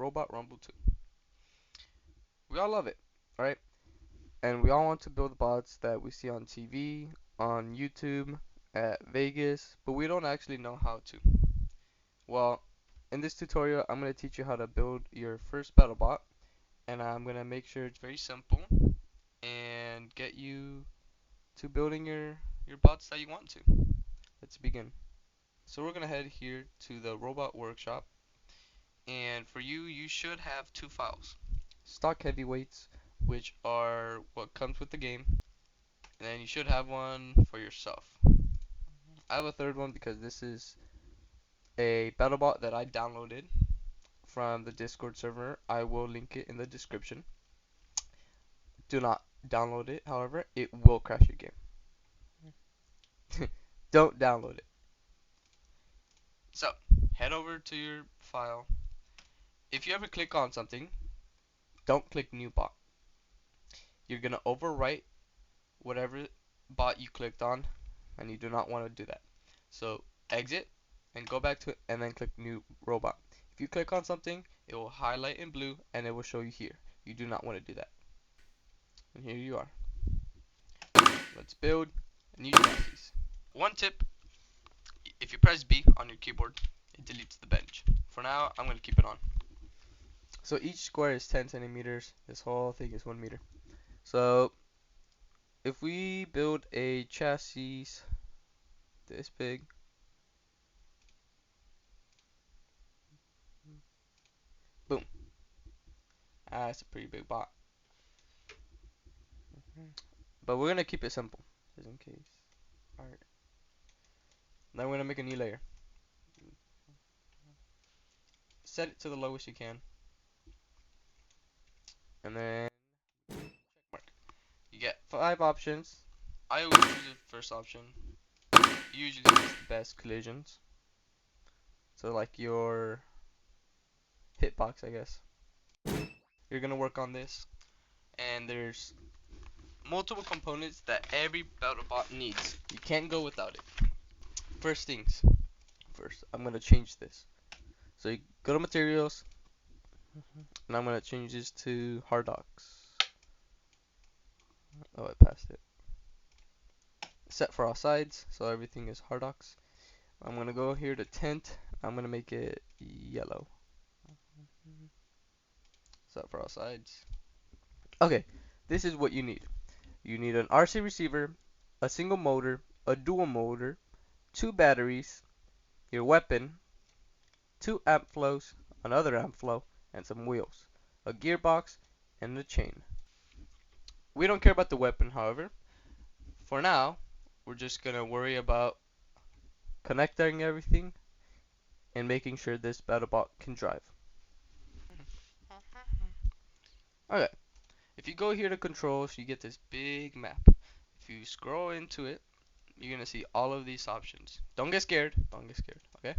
Robot Rumble 2. We all love it, right? And we all want to build bots that we see on TV, on YouTube, at Vegas, but we don't actually know how to. Well, in this tutorial, I'm going to teach you how to build your first battle bot, and I'm going to make sure it's very simple and get you to building your bots that you want to. Let's begin. So we're going to head here to the robot workshop, and for you, you should have two files. Stock heavyweights, which are what comes with the game, and then you should have one for yourself. I have a third one because this is a BattleBot that I downloaded from the Discord server. I will link it in the description. Do not download it, however, it will crash your game. Don't download it. So, head over to your file. If you ever click on something, don't click new bot. You're going to overwrite whatever bot you clicked on, and you do not want to do that. So, exit and go back to it and then click new robot. If you click on something, it will highlight in blue and it will show you here. You do not want to do that. And here you are. Let's build a new chassis. One tip, if you press B on your keyboard, it deletes the bench. For now, I'm going to keep it on. So each square is 10 centimeters. This whole thing is 1 meter. So if we build a chassis this big, boom. That's a pretty big bot. But we're going to keep it simple, just in case. Alright. Then we're going to make a new layer. Set it to the lowest you can. And then check mark. You get 5 options. I always choose the first option. Usually it's the best collisions. So like your hitbox, I guess. You're going to work on this. And there's multiple components that every BattleBot needs. You can't go without it. First things first, I'm going to change this. So you go to materials, and I'm going to change this to hard docks. Oh, I passed it. Set for all sides, so everything is hard docks. I'm going to go here to tint. I'm going to make it yellow. Set for all sides. Okay, this is what you need. You need an RC receiver, a single motor, a dual motor, 2 batteries, your weapon, 2 amp flows, another amp flow, and some wheels, a gearbox, and a chain. We don't care about the weapon, however. For now, we're just gonna worry about connecting everything and making sure this BattleBot can drive. Okay, if you go here to controls, you get this big map. If you scroll into it, you're gonna see all of these options. Don't get scared. Don't get scared. Okay?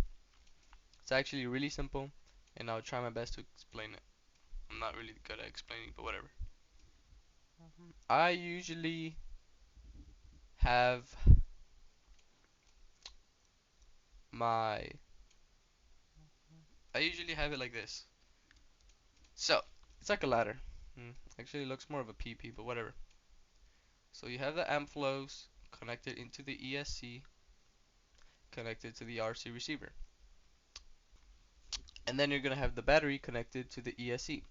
It's actually really simple, and I'll try my best to explain it. I'm not really good at explaining, but whatever. I usually have my I usually have it like this. So it's like a ladder. Actually, it looks more of a PP, but whatever. So you have the amp flows connected into the ESC, connected to the RC receiver, and then you're gonna have the battery connected to the ESC,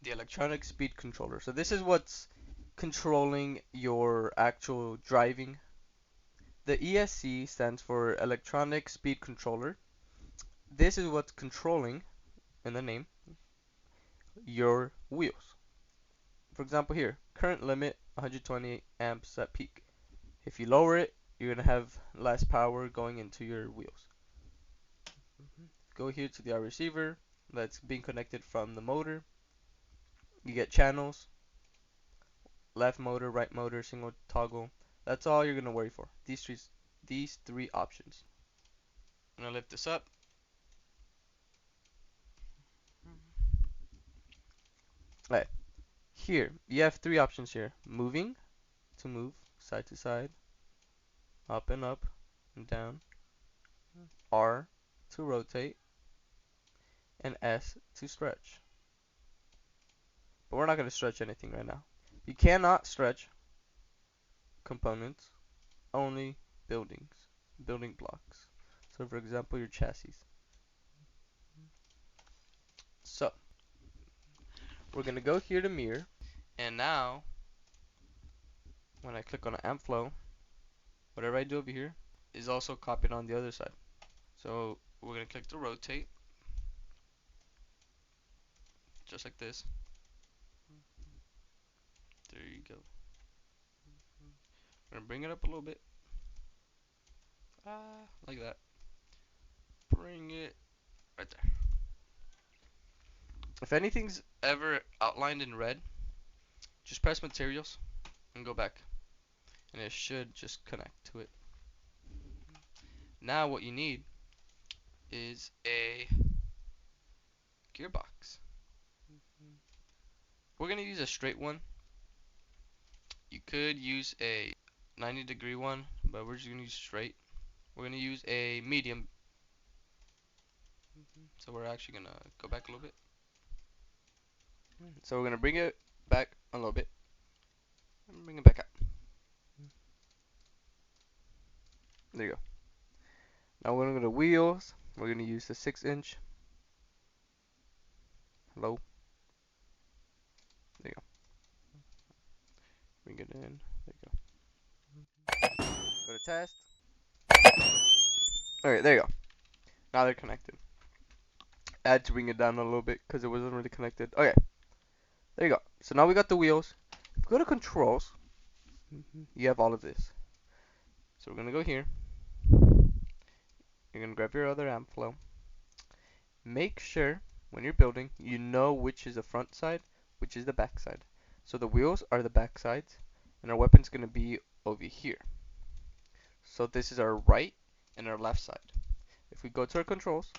the electronic speed controller. So this is what's controlling your actual driving. The ESC stands for electronic speed controller. This is what's controlling, in the name, your wheels. For example here, current limit 120 amps at peak. If you lower it, you're going to have less power going into your wheels. Go here to the receiver that's being connected from the motor. You get channels, left motor, right motor, single toggle. That's all you're going to worry for. These three options. I'm going to lift this up. Alright, here you have 3 options here. Moving, to move side to side, up and up and down. R to rotate, and S to stretch. But we're not going to stretch anything right now. You cannot stretch components, only building blocks. So for example, your chassis. So we're going to go here to mirror, and now when I click on amp flow, whatever I do over here is also copied on the other side. So we're going to click to rotate, just like this. There you go. We're going to bring it up a little bit. Like that. Bring it right there. If anything's ever outlined in red, just press materials and go back, and it should just connect to it. Now what you need is a gearbox. We're going to use a straight one. You could use a 90-degree one, but we're just going to use straight. We're going to use a medium. So we're actually going to go back a little bit. So we're going to bring it back a little bit and bring it back up. There you go. Now we're going to go to wheels. We're going to use the 6-inch. Low. There you go. Bring it in. There you go. Go to test. Okay, there you go. Now they're connected. I had to bring it down a little bit because it wasn't really connected. Okay. There you go. So now we got the wheels. If you go to controls, you have all of this. So we're going to go here. You're going to grab your other amp flow. Make sure when you're building, you know which is the front side, which is the back side. So the wheels are the back sides, and our weapon's going to be over here. So this is our right and our left side. If we go to our controls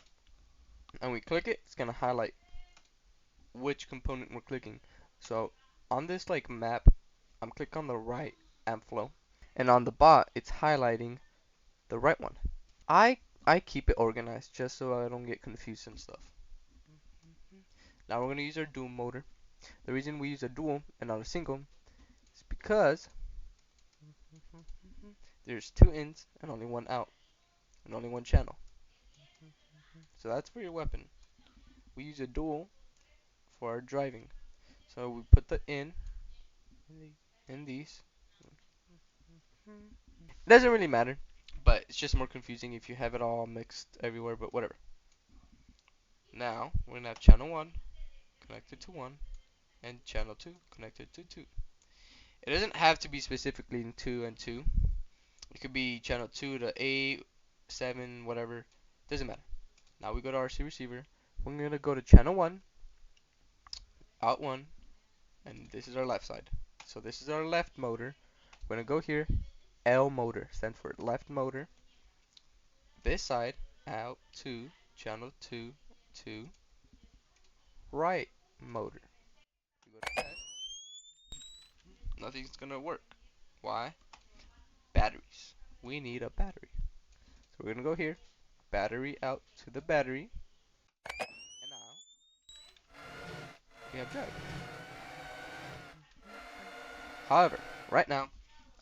and we click it, it's going to highlight which component we're clicking. So on this like map, I'm clicking on the right amp flow, and on the bot, it's highlighting the right one. I keep it organized just so I don't get confused and stuff. Now we're going to use our dual motor. The reason we use a dual and not a single is because there's 2 ins and only 1 out, and only 1 channel. So that's for your weapon. We use a dual for our driving. So we put the in these. It doesn't really matter, but it's just more confusing if you have it all mixed everywhere, but whatever. Now we're going to have channel 1 connected to 1 and channel 2 connected to 2. It doesn't have to be specifically in 2 and 2. It could be channel 2 to 8, 7, whatever. Doesn't matter. Now we go to RC receiver. We're going to go to channel 1, out 1, and this is our left side. So this is our left motor. We're going to go here. L motor stands for left motor. This side, out 2, channel 2 to right motor. We go to test. Nothing's going to work. Why? Batteries. We need a battery. So we're going to go here. Battery out to the battery. And now we have drive. However, right now,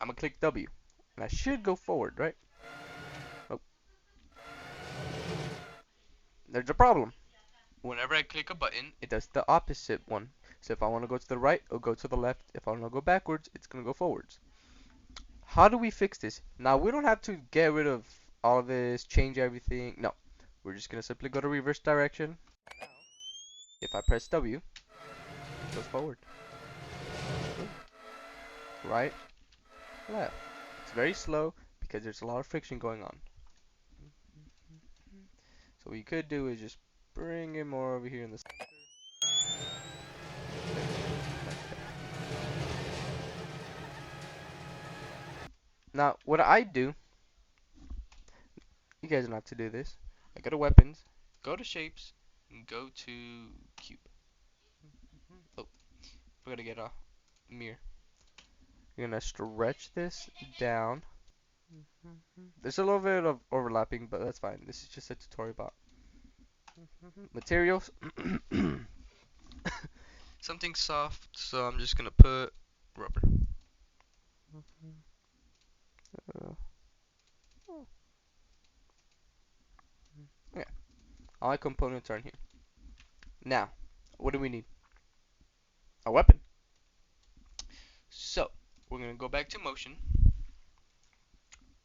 I'm going to click W. And I should go forward, right? Oh. There's a problem. Whenever I click a button, it does the opposite one. So if I want to go to the right, it'll go to the left. If I want to go backwards, it's going to go forwards. How do we fix this? Now, we don't have to get rid of all of this, change everything. No. We're just going to simply go to reverse direction. Now, if I press W, it goes forward. Right, left. It's very slow because there's a lot of friction going on. So what you could do is just bring it more over here in the center. Now, what I do, you guys don't have to do this. I go to weapons, go to shapes, and go to cube. Oh, we're gonna get a mirror. You're gonna stretch this down. There's a little bit of overlapping, but that's fine. This is just a tutorial bot. Materials. Something soft, so I'm just gonna put rubber. Uh, yeah, all my components are in here. Now, what do we need? A weapon. So, we're gonna go back to motion.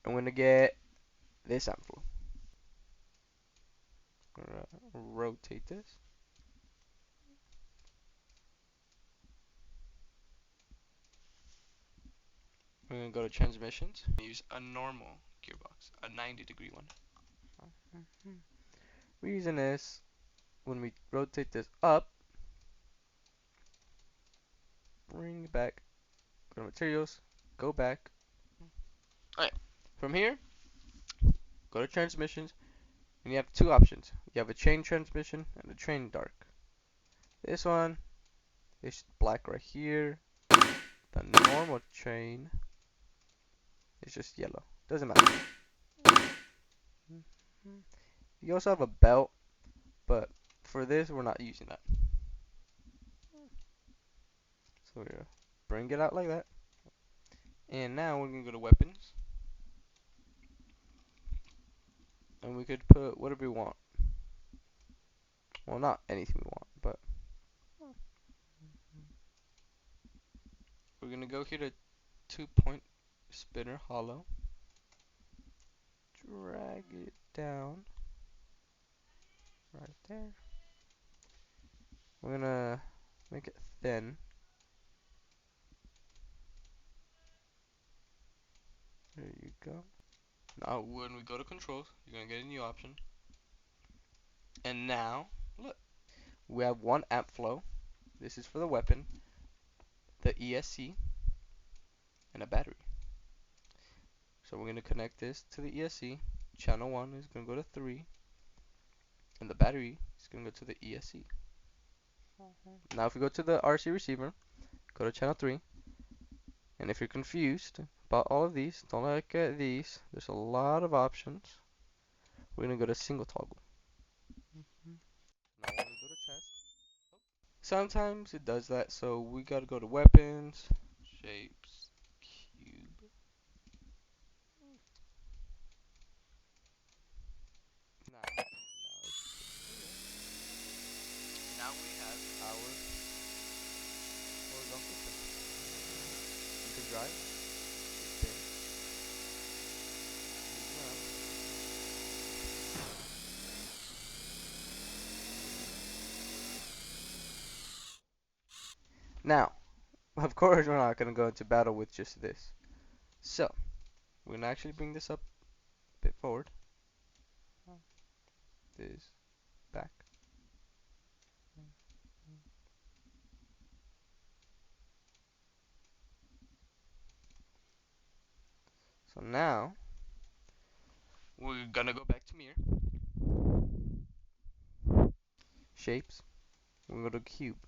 I'm gonna get this ample. I'm gonna rotate this. We're gonna go to transmissions. Use a normal gearbox, a 90-degree one. Reason is, when we rotate this up, bring it back, go to materials, go back. Alright, from here, go to transmissions, and you have two options. You have a chain transmission and a train dark. This one is black right here. The normal chain is just yellow. Doesn't matter. You also have a belt, but for this, we're not using that. So we're gonna bring it out like that. And now we're gonna go to weapons. And we could put whatever we want. Well, not anything we want, but we're gonna go here to 2-point spinner hollow. Drag it down right there. We're gonna make it thin. There you go. Now when we go to controls, you're gonna get a new option. And now, look, we have one amp flow. This is for the weapon, the ESC, and a battery. So we're gonna connect this to the ESC. Channel 1 is gonna go to 3, and the battery is gonna go to the ESC. Now if we go to the RC receiver, go to channel 3, and if you're confused about all of these, don't look at these. There's a lot of options. We're gonna go to single toggle. Now when we go to test, sometimes it does that, so we gotta go to weapons, shapes, cube. Now we have our horizontal test. You can drive, spin, move around. Now, of course we're not gonna go into battle with just this. So, we're gonna actually bring this up a bit forward. This back. So now, we're gonna go back to mirror. Shapes. We're gonna go to cube.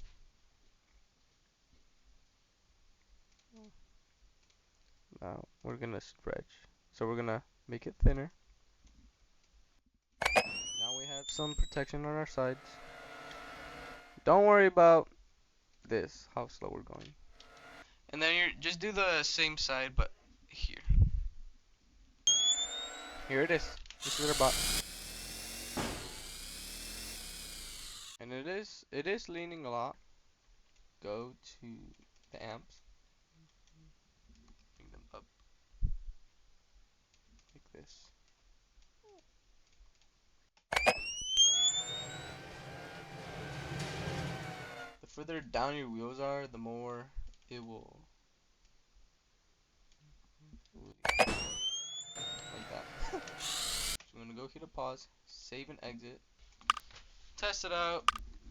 Now, we're gonna stretch. So we're gonna make it thinner. Now we have some protection on our sides. Don't worry about this, how slow we're going. And then you just do the same side, but here. Here it is. This is our bot. And it is leaning a lot. Go to the amps. Bring them up. Like this. The further down your wheels are, the more it will like that. So we're gonna go here to pause, save and exit, test it out.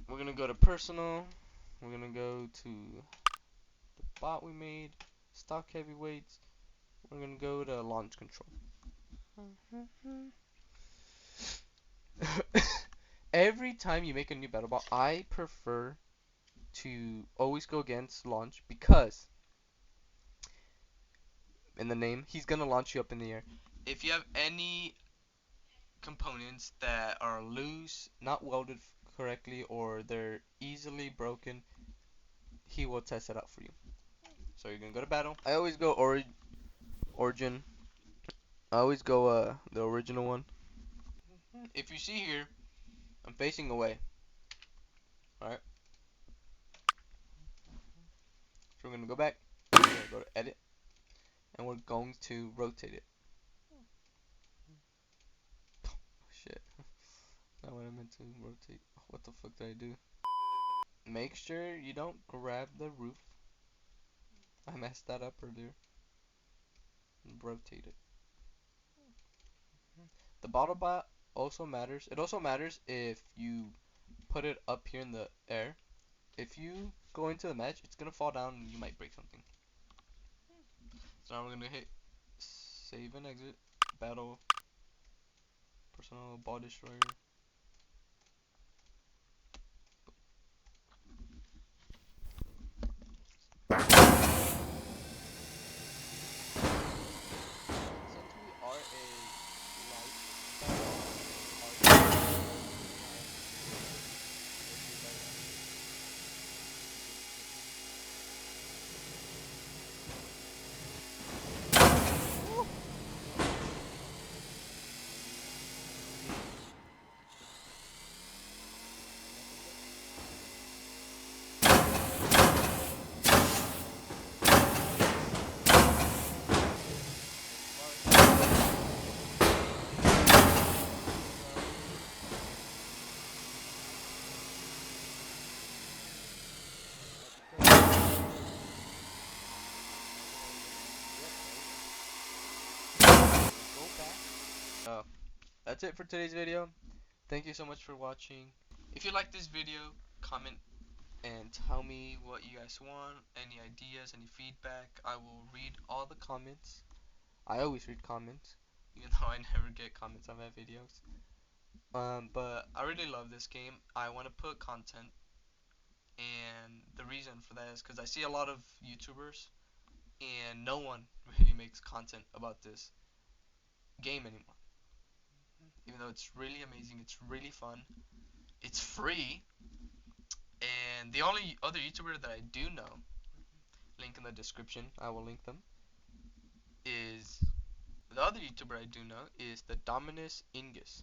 We're gonna go to personal. We're gonna go to the bot we made, stock heavyweights. We're gonna go to launch control. Every time you make a new battle bot, I prefer to always go against launch because in the name, he's gonna launch you up in the air. If you have any components that are loose, not welded correctly, or they're easily broken, he will test it out for you. So you're gonna go to battle. I always go origin. I always go the original one. If you see here, I'm facing away. Alright. So we're gonna go back. We're gonna go to edit, and we're going to rotate it. Oh, shit. Not what I meant to rotate. What the fuck did I do? Make sure you don't grab the roof. I messed that up earlier. Rotate it. The bottle bot also matters. It also matters if you put it up here in the air. If you go into the match, it's gonna fall down and you might break something. So now we're gonna hit save and exit. Battle. Personal ball destroyer. Since we are a light That's it for today's video. Thank you so much for watching. If you like this video, comment and tell me what you guys want, any ideas, any feedback. I will read all the comments. I always read comments, even though I never get comments on my videos. But I really love this game. I want to put content, and the reason for that is because I see a lot of YouTubers, and no one really makes content about this game anymore. Even though it's really amazing, it's really fun, it's free, and the only other YouTuber that I do know, link in the description, I will link them, is the other YouTuber I do know is the Dominus Ingus.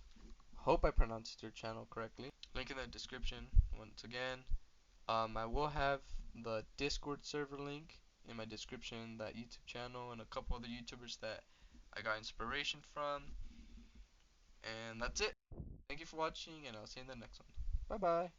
Hope I pronounced your channel correctly. Link in the description once again. I will have the Discord server link in my description, that YouTube channel, and a couple other YouTubers that I got inspiration from. And that's it. Thank you for watching, and I'll see you in the next one. Bye bye.